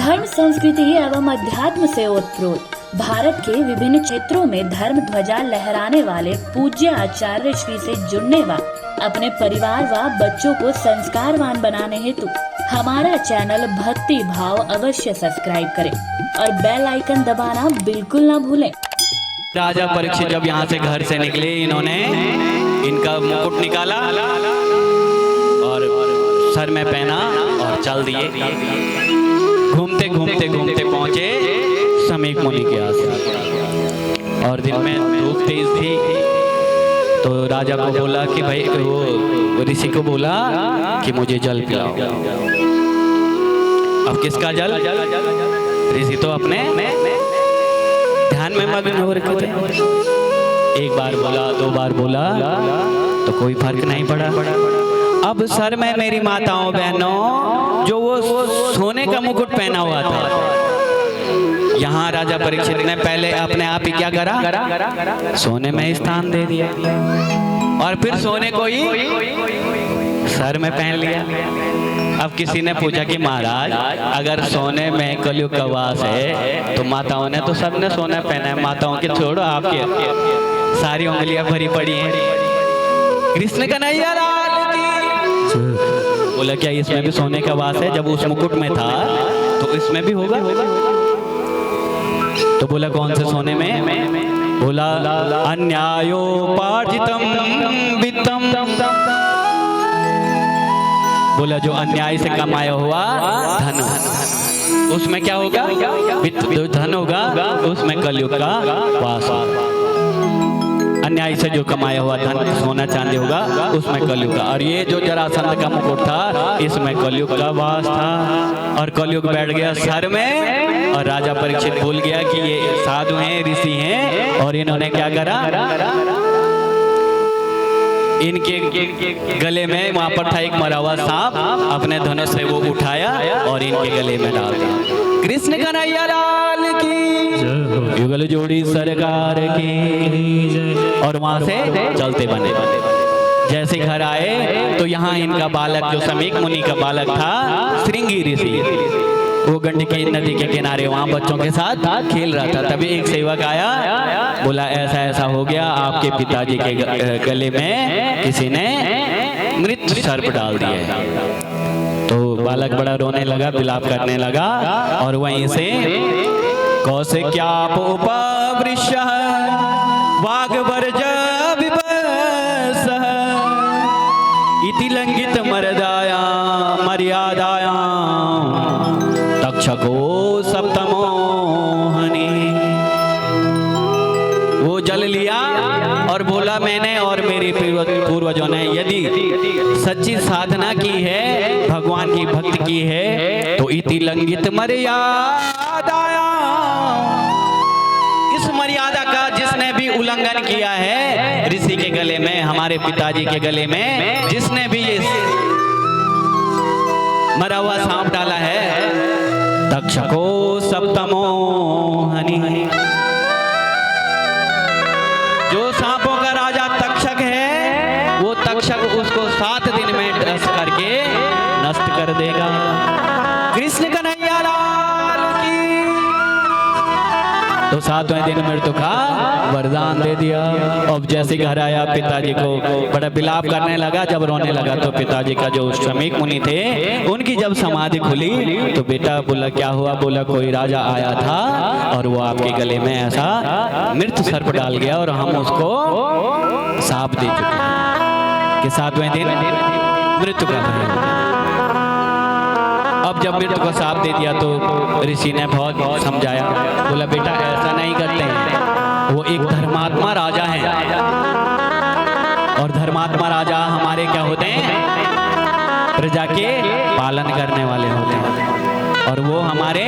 धर्म, संस्कृति एवं अध्यात्म से ओतप्रोत भारत के विभिन्न क्षेत्रों में धर्म ध्वजा लहराने वाले पूज्य आचार्य श्री से जुड़ने व अपने परिवार व बच्चों को संस्कारवान बनाने हेतु हमारा चैनल भक्ति भाव अवश्य सब्सक्राइब करें और बेल आइकन दबाना बिल्कुल ना भूलें। राजा परीक्षित जब यहाँ से घर से निकले, इन्होंने इनका मुकुट निकाला और सर में पहना और चल दिए। घूमते घूमते घूमते पहुंचे समीक मुनि के आश्रम और दिन में धूप तेज थी, तो राजा को बोला कि भाई वो ऋषि को बोला कि मुझे जल पिलाओ। अब किसका जल? ऋषि तो अपने ध्यान में मग्न हो रखे थे। एक बार बोला, दो बार बोला तो कोई फर्क नहीं पड़ा। अब सर में मेरी माताओं बहनों जो वो सोने का मुकुट पहना हुआ था, यहाँ राजा परीक्षित ने पहले अपने आप ही क्या करा, सोने में स्थान दे दिया और फिर सोने को ही सर में पहन लिया। अब किसी ने पूछा कि महाराज अगर सोने में कलयुग का वास है तो माताओं ने तो सबने सोना पहना है, माताओं के छोड़ो आपके सारी उंगलियां भरी पड़ी हैं। कृष्ण कन्हैया लाल की। बोला क्या इसमें भी सोने का वास है? जब उस मुकुट में था तो इसमें भी होगा। तो बोला कौन से सोने में? बोला अन्यायोपार्जितम वित्तम। बोला जो अन्याय से कमाया हुआ धन, उसमें क्या होगा? वित्त जो धन होगा उसमें कलयुग का वास होगा। अन्याय से जो कमाया हुआ धन सोना चांदी होगा उसमें कलयुग का। और ये जो जरासंध का मुकुट था इसमें कलयुग का वास था और कलयुग बैठ गया सर में। और राजा परीक्षित भूल गया कि ये साधु हैं, ऋषि हैं, और इन्होंने क्या करा, इनके गले में वहां पर था एक मरा हुआ सांप, अपने धनुष से वो उठाया और इनके गले में डाल दिया। कृष्ण कन्हैया लाल की, युगल जोड़ी सरकार की। और वहां से चलते बने। जैसे घर आए तो यहाँ इनका बालक जो समीक मुनि का बालक था, श्रृंगी ऋषि, वो गंडकी नदी के किनारे वहाँ बच्चों के साथ खेल रहा था। तभी एक सेवक आया, बोला ऐसा ऐसा हो गया, आपके पिताजी के गले में किसी ने मृत सर्प डाल दिया है। तो बालक बड़ा रोने लगा, विलाप करने लगा और वहीं से कौशिक्याप उपवृष्य वाग्वर्ज विपस्सः इति लंघित मर्यादायां तक्षको सप्तमोहनी। वो जल लिया और बोला मैंने और मेरे पूर्वजों ने यदि सच्ची साधना की है, भगवान की भक्ति की है तो इति लंघित मर्यादायां, इस मर्यादा का जिसने भी उल्लंघन किया है, ऋषि के गले में, हमारे पिताजी के गले में जिसने भी ये मरा हुआ सांप डाला है, तक्षको सप्तमोहनी। जो सांपों का राजा तक्षक है, वो तक्षक उसको 7 दिन में डस करके नष्ट कर देगा। कृष्ण कन्हैया लाल की। तो 7वें दिन मृत्यु का वरदान दे दिया। अब जैसे घर आया पिताजी को बड़ा विलाप करने लगा। जब रोने लगा तो पिताजी का जो समीक मुनि थे उनकी जब समाधि खुली तो बेटा बोला क्या हुआ? बोला कोई राजा आया था और वो आपके गले में ऐसा मृत सर्प डाल गया और हम उसको शाप दे चुके हैं कि 7वें दिन मृत्यु का भय। अब जब मृत्यु को शाप दे दिया तो ऋषि ने बहुत समझाया, बोला बेटा ऐसा नहीं करते हैं, वो एक धर्मात्मा राजा है और धर्मात्मा राजा हमारे क्या होते हैं? प्रजा के पालन करने वाले होते हैं और वो हमारे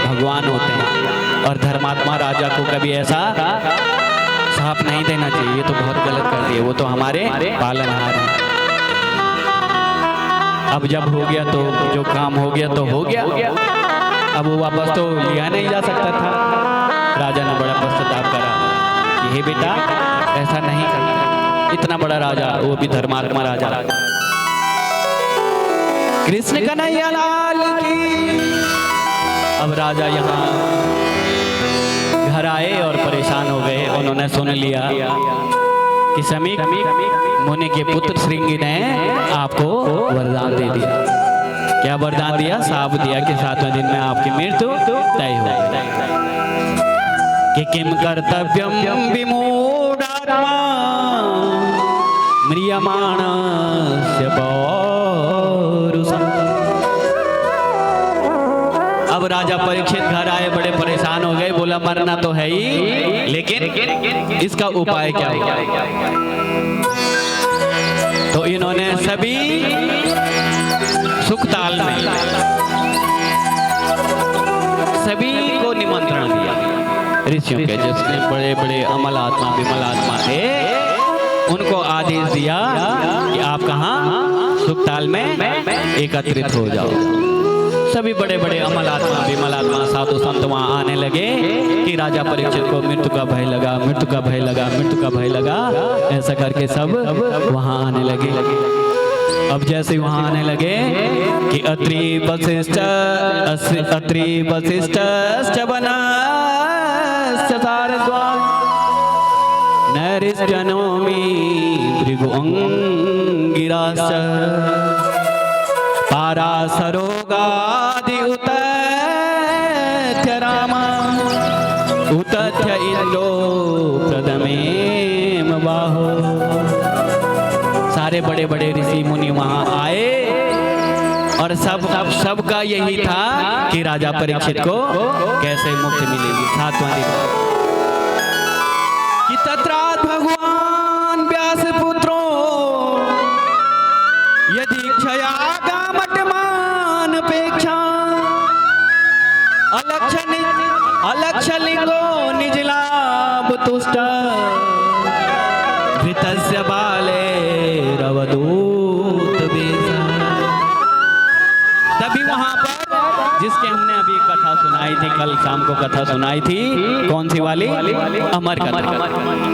भगवान होते हैं। और धर्मात्मा राजा को कभी ऐसा शाप नहीं देना चाहिए, ये तो बहुत गलत कर दिए, वो तो हमारे पालनहार हैं। अब जब हो गया तो जो काम हो गया तो हो गया, अब वो वापस तो लिया नहीं जा सकता था। राजा ने बड़ा पश्चाताप करा कि हे बेटा ऐसा नहीं करना, इतना बड़ा राजा, वो भी धर्मात्मा राजा। कृष्ण कन्हैया लाल की। अब राजा यहाँ घर आए और परेशान हो गए। उन्होंने सुन लिया कि शमीक मुनि के पुत्र श्रृंगी ने आपको वरदान दे दिया। क्या वरदान दिया? साप दिया कि 7वें दिन में आपकी मृत्यु तय हो। कि किम कर्तव्यम विमूढ़ात्मा म्रियमाणस्य पौरुषम्। अब राजा परीक्षित घर आए, बड़े परेशान हो गए। बोला मरना तो है ही, लेकिन इसका उपाय क्या होगा? तो इन्होंने सभी सुखताल में सभी को निमंत्रण दिया। ऋषियों के जिसने बड़े बड़े अमल आत्मा विमल आत्मा थे, उनको आदेश दिया कि आप कहाँ सुखताल में एकत्रित हो जाओ। सभी बड़े बड़े अमल आत्मा विमल आत्मा साधु संत वहां आने लगे कि राजा परीक्षित को मृत्यु का भय लगा, मृत्यु का भय लगा, मृत्यु का भय लगा। ऐसा करके सब वहां आने लगे। अब जैसे वहां आने लगे कि अत्रि वशिष्ठ वनश्च सारद्वाज नैरिश्चनोमि भृगु अंगिराश्च पारासरोगादि उतथ्य राम उतथ्य इंद्रो प्रदमेम बाहो। सारे बड़े बड़े ऋषि मुनि वहां आए और सबका यही था कि राजा परीक्षित को कैसे मुक्ति मिलेगी। 7वां दिन कि तत्रात भगवान व्यास पुत्रो यदि क्षया अलक्षलिंगो निजलाभ तुष्ट घृतस्य बाले रवदूत वेशः। तभी वहां पर जिसके हमने अभी कथा सुनाई थी, कल शाम को कथा सुनाई थी, कौन सी वाली? अमर कथा।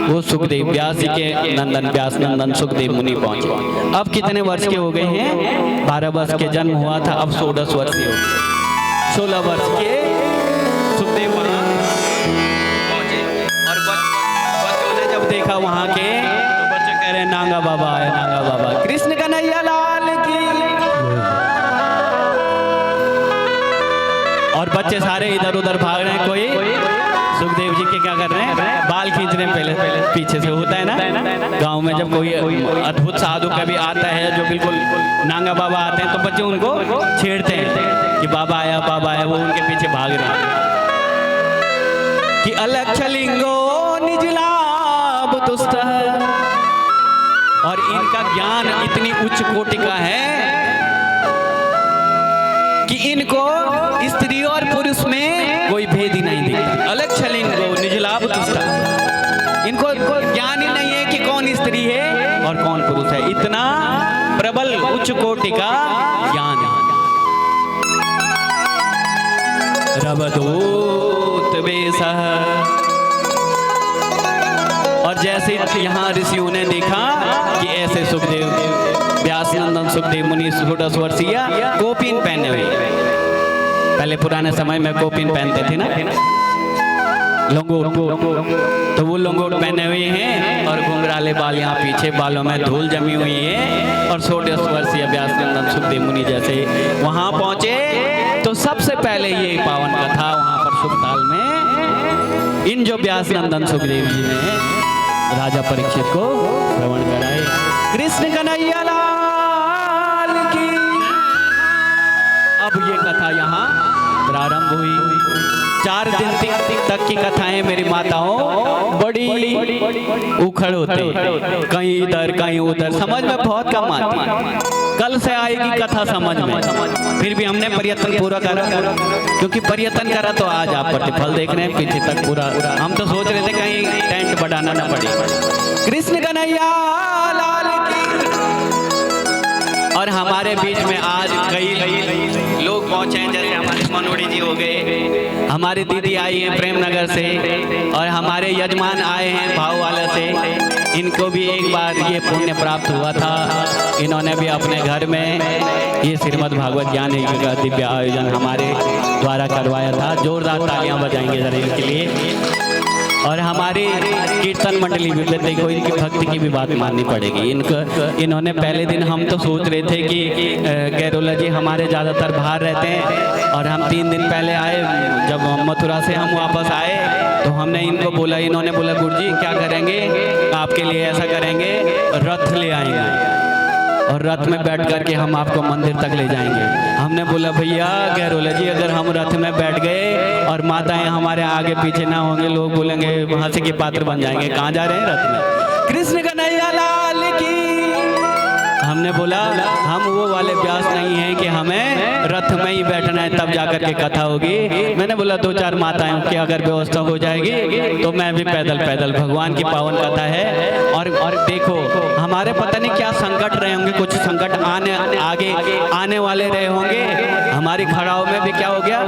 वो सुखदेव व्यास जी के नंदन व्यास नंदन सुखदेव मुनि पहुंचे। अब कितने वर्ष के हो गए हैं? 12 वर्ष के जन्म हुआ था, अब 16 वर्ष के हो गए। 16 वर्ष के सुखदेव वहां पहुंचे और बच्चों ने जब देखा वहां के, तो बच्चे कह रहे हैं नांगा बाबा आए, नांगा बाबा। कृष्ण कन्हैया लाल की। और बच्चे सारे इधर उधर भाग रहे हैं। कोई सुखदेव जी के क्या कर रहे हैं? बाल खींच रहे हैं। पहले पीछे से होता है ना गांव में, जब कोई अद्भुत साधु कभी आता है जो बिल्कुल नांगा बाबा आते हैं, तो बच्चे उनको छेड़ते हैं कि बाबा आया, बाबा आया। वो उनके पीछे भाग रहे हैं कि अलक्षलिंगो निजलाभ तुष्ट। और इनका ज्ञान इतनी उच्च कोटि का है कि इनको स्त्री और पुरुष में कोई भेद ही नहीं दिखता। अलक्षलिंगो निजलाभ तुष्ट। इनको ज्ञान ही नहीं है कि कौन स्त्री है और कौन पुरुष है। इतना प्रबल उच्च कोटि का ज्ञान है। रवदूत वेशः। और जैसे यहाँ ऋषियों ने देखा कि ऐसे सुखदेव व्यास नंदन सुखदेव मुनि 16 वर्षीय कोपिन पहने हुए। पहले पुराने समय में कोपिन पहनते थे ना, लंगोट। तो वो लंगोट पहने हुए हैं और घुंघराले बाल यहाँ पीछे, बालों में धूल जमी हुई है। और 16 वर्षीय व्यास नंदन सुखदेव मुनि जैसे वहां पहुंचे तो सबसे पहले ये पावन कथा वहां पर सुखताल में इन जो व्यास नंदन सुखदेव जी ने राजा परीक्षित को श्रवण कराए। कृष्ण कन्हैया लाल की। अब ये कथा यहाँ प्रारंभ हुई। 4 दिन तक की कथाएं मेरी माताओं बड़ी उखड़ होते, कहीं इधर कहीं उधर, समझ में बहुत कम आती। कल से आएगी कथा समझ में। फिर भी हमने प्रयत्न पूरा करा, क्योंकि प्रयत्न करा तो आज आप प्रतिफल देख रहे हैं। पीछे तक पूरा हम तो सोच रहे थे कहीं टेंट बढ़ाना ना पड़े। कृष्ण कन्हैया लाल की। और हमारे बीच में आज कई लोग पहुंचे हैं, जैसे हमारे मनोड़ी जी हो गए, हमारी दीदी आई है प्रेमनगर से, और हमारे यजमान आए हैं भाववाला से। इनको भी एक बार ये पुण्य प्राप्त हुआ था, इन्होंने भी अपने घर में ये श्रीमद् भागवत ज्ञान यज्ञ का दिव्य आयोजन हमारे द्वारा करवाया था। जोरदार तालियां बजाएंगे जरा इनके लिए। और हमारी कीर्तन मंडली भी, देखो इनकी भक्ति की भी बात माननी पड़ेगी। इन्होंने पहले दिन, हम तो सोच रहे थे कि गैरोला जी हमारे ज़्यादातर बाहर रहते हैं, और हम 3 दिन पहले आए, जब मथुरा से हम वापस आए तो हमने इनको बोला, इन्होंने बोला गुरुजी क्या करेंगे, आपके लिए ऐसा करेंगे रथ ले आएंगे और रथ में बैठ करके हम आपको मंदिर तक ले जाएंगे। हमने बोला भैया गैरोला जी, अगर हम रथ में बैठ गए और माताएं हमारे आगे पीछे ना होंगे, लोग बोलेंगे हंसी के पात्र बन जाएंगे, कहाँ जा रहे हैं रथ में। कृष्ण कन्हैया लाल की। हमने बोला हम वो वाले व्यास नहीं हैं कि हमें रथ में ही बैठना है तब जाकर के कथा होगी। मैंने बोला 2-4 माताएं की अगर व्यवस्था हो जाएगी तो मैं भी पैदल पैदल, भगवान की पावन कथा है। और देखो हमारे पता नहीं क्या संकट रहे होंगे, कुछ संकट आगे आने वाले रहे होंगे। हमारी खड़ाओं में भी क्या हो गया,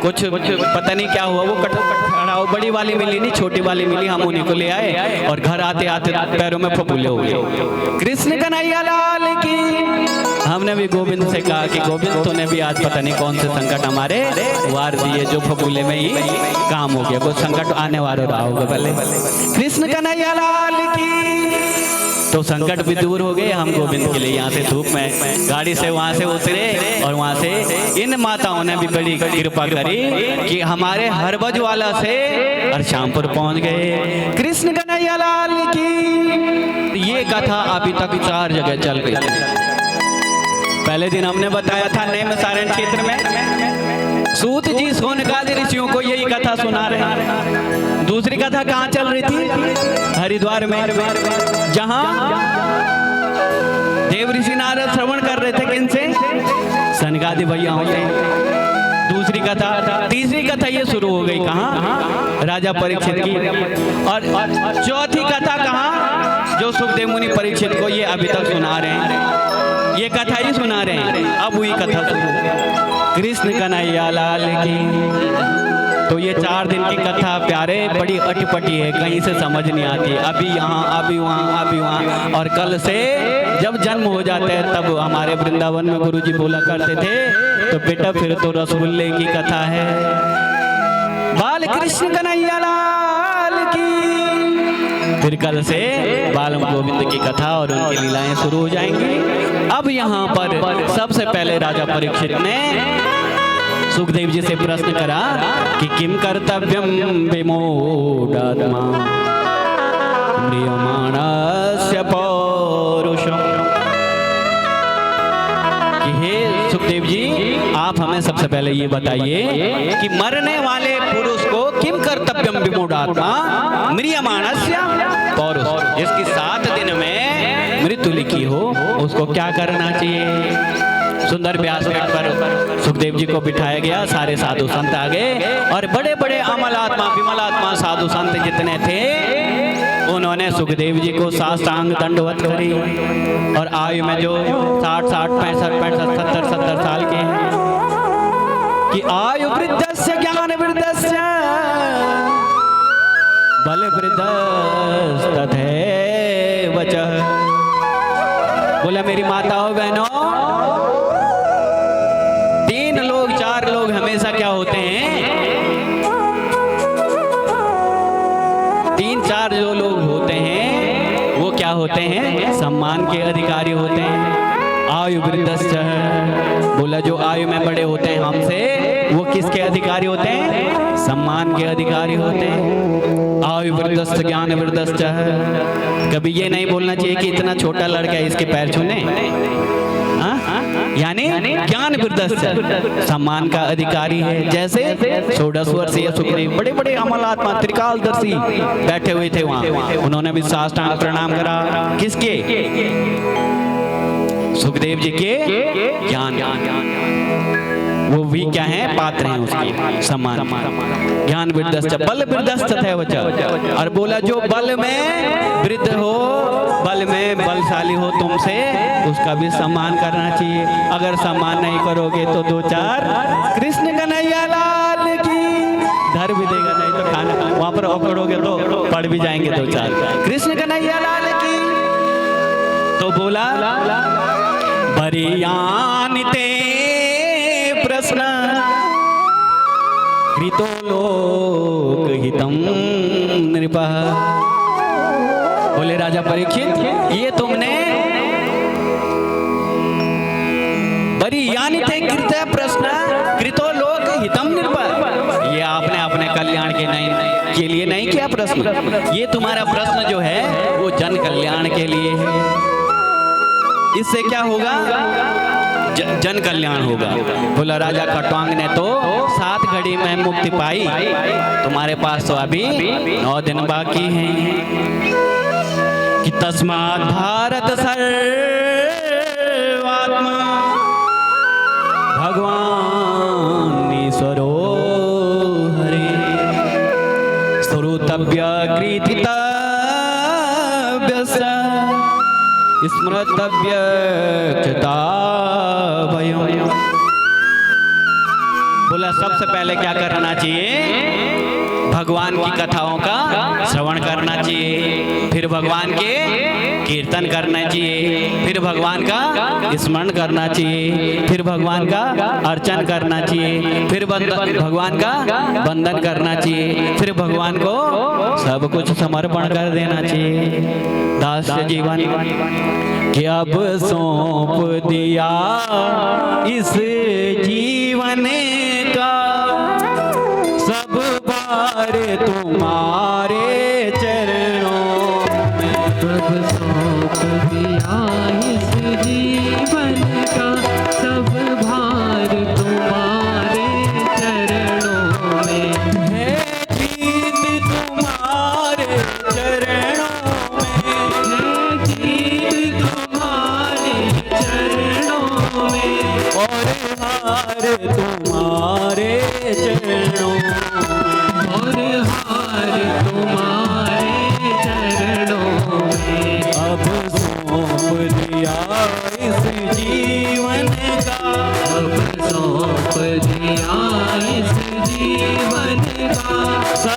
कुछ पता नहीं क्या हुआ, वो खड़ाओ बड़ी वाली मिली नहीं, छोटी वाली मिली, हम उन्हीं को ले आए और घर आते आते पैरों में फफूले हो गए। कृष्ण कन्हैया लाल की। हमने भी गोविंद से कहा कि गोविंद तूने भी आज पता नहीं कौन से संकट हमारे वार दिए, जो फफूले में ही काम हो गया, कुछ संकट आने वाले रहा होगा पहले। कृष्ण कन्हैया लाल की। तो संकट भी दूर हो गए। हम गोविंद के लिए यहाँ से धूप में गाड़ी से वहाँ से उतरे, और वहाँ से इन माताओं ने भी बड़ी कृपा करी कि हमारे हरबज वाला से और शामपुर पहुँच गए। कृष्ण कन्हैया लाल की। ये कथा अभी तक 4 जगह चल रही है। पहले दिन हमने बताया था नए सारण क्षेत्र में सूत जी सोनकादि ऋषियों को यही कथा सुना रहे हैं। दूसरी कथा कहाँ चल रही थी? हरिद्वार में, जहां देव ऋषि नारद श्रवण कर रहे थे किनसे? सनकादि भैयाओं से। दूसरी कथा, तीसरी कथा ये शुरू हो गई कहाँ? राजा परीक्षित की। और चौथी कथा कहाँ? जो सुखदेव मुनि परीक्षित को ये अभी तक सुना रहे हैं, ये कथा ही सुना रहे हैं। अब वही कथा शुरू, कृष्ण कन्हैया लाल की। तो ये 4 दिन की कथा प्यारे बड़ी अटपटी है, कहीं से समझ नहीं आती, अभी यहाँ अभी वहाँ अभी वहाँ। और कल से जब जन्म हो जाते हैं तब हमारे वृंदावन में गुरुजी बोला करते थे, तो बेटा फिर तो रसगुल्ले की कथा है। बाल कृष्ण कन्हैया लाल की। फिर कल से बाल गोविंद की कथा और उनकी लीलाएं शुरू हो जाएंगी। अब यहाँ पर सबसे पहले राजा परीक्षित ने सुखदेव जी से प्रश्न करा कि किम कर्तव्यम विमूढ़ात्मा म्रियमाणस्य पौरुषम। कि हे सुखदेव जी, आप हमें सबसे पहले ये बताइए कि मरने वाले पुरुष को किम कर्तव्यम विमूढ़ात्मा म्रियमाणस्य पौरुषम, जिसकी 7 दिन में मृत्यु लिखी हो, उसको क्या करना चाहिए? सुंदर व्यासपीठ पर सुखदेव जी को बिठाया गया, सारे साधु संत आ गए और बड़े बड़े अमलात्मा विमलात्मा साधु संत जितने थे उन्होंने सुखदेव जी को साष्टांग दंडवत करी। और आयु में जो 60, 65, 65, 70 साल के हैं कि आयु वृद्धस्य ज्ञान वृद्धस्य बल वृद्धस्तथैव च। बोला मेरी माताओं बहनों, 3 लोग 4 लोग हमेशा क्या होते हैं? 3-4 जो लोग होते हैं वो क्या होते हैं? सम्मान के अधिकारी होते हैं। आयु वृद्धश्च, बोला जो आयु में बड़े होते हैं हमसे, वो किसके अधिकारी होते हैं? सम्मान के अधिकारी होते हैं। आयु वृद्धश्च ज्ञान वृद्धश्च। कभी ये नहीं बोलना चाहिए कि इतना छोटा लड़का है इसके पैर छूने, यानी ज्ञान वृद्धश्च सम्मान का अधिकारी है। जैसे 16 वर्षीय सुखदेव बड़े बड़े अमलात्मा त्रिकालदर्शी बैठे हुए थे वहां, उन्होंने भी साष्टांग प्रणाम करा। किसके? सुखदेव जी के ज्ञान। वो भी क्या है, पात्र हैं उसके समान। ज्ञान वृद्धश्च बल वृद्धश्च थे वचा, और बोला जो बल में वृद्ध हो, बल में बलशाली हो तुमसे, उसका भी सम्मान करना चाहिए। अगर सम्मान नहीं करोगे तो दो चार कृष्ण कन्हैया लाल की धर भी देगा, नहीं तो खाना वहां पर पकड़ोगे तो पड़ भी जाएंगे दो चार कृष्ण कन्हैया लाल की। तो बोला बरियानिते प्रश्न कृतो लोक हितम नृपः। बोले राजा परीक्षित, ये तुमने बरियानिते कृत प्रश्न कृतो लोक हितम नृपः, ये आपने अपने कल्याण के लिए नहीं किया प्रश्न, ये तुम्हारा प्रश्न जो है वो जन कल्याण के लिए है। इससे क्या होगा, जन कल्याण होगा। बोला राजा खट्वांग ने तो 7 घड़ी में मुक्ति पाई, तुम्हारे पास तो अभी 9 दिन बाकी हैं। कि तस्मात् भारत सर्वात्मा भगवान ईश्वरो हरे, श्रोतव्य कृतितव्य स्मृतव्य भयम्। बोला सबसे पहले क्या करना चाहिए, भगवान की कथाओं का श्रवण करना चाहिए, फिर भगवान के कीर्तन करना चाहिए, फिर भगवान का स्मरण करना चाहिए, फिर भगवान का अर्चन करना चाहिए, फिर भगवान का वंदन करना चाहिए, फिर भगवान को सब कुछ समर्पण कर देना चाहिए। दास जीवन कि अब सौंप दिया इस जीवन का, सब बार तुम्हारे चरणों में। अब सौंप दिया इस जीवन का, सब भार तुम्हारे चरणों में। है जीत तुम्हारे चरणों में, है जीत तुम्हारे चरणों में, और हार तुम्हारे चरणों में, और हार तुम्हारे चरणों में। अब सौंप दिया इस जीवन का, अब सौंप दिया इस जीवन का, सब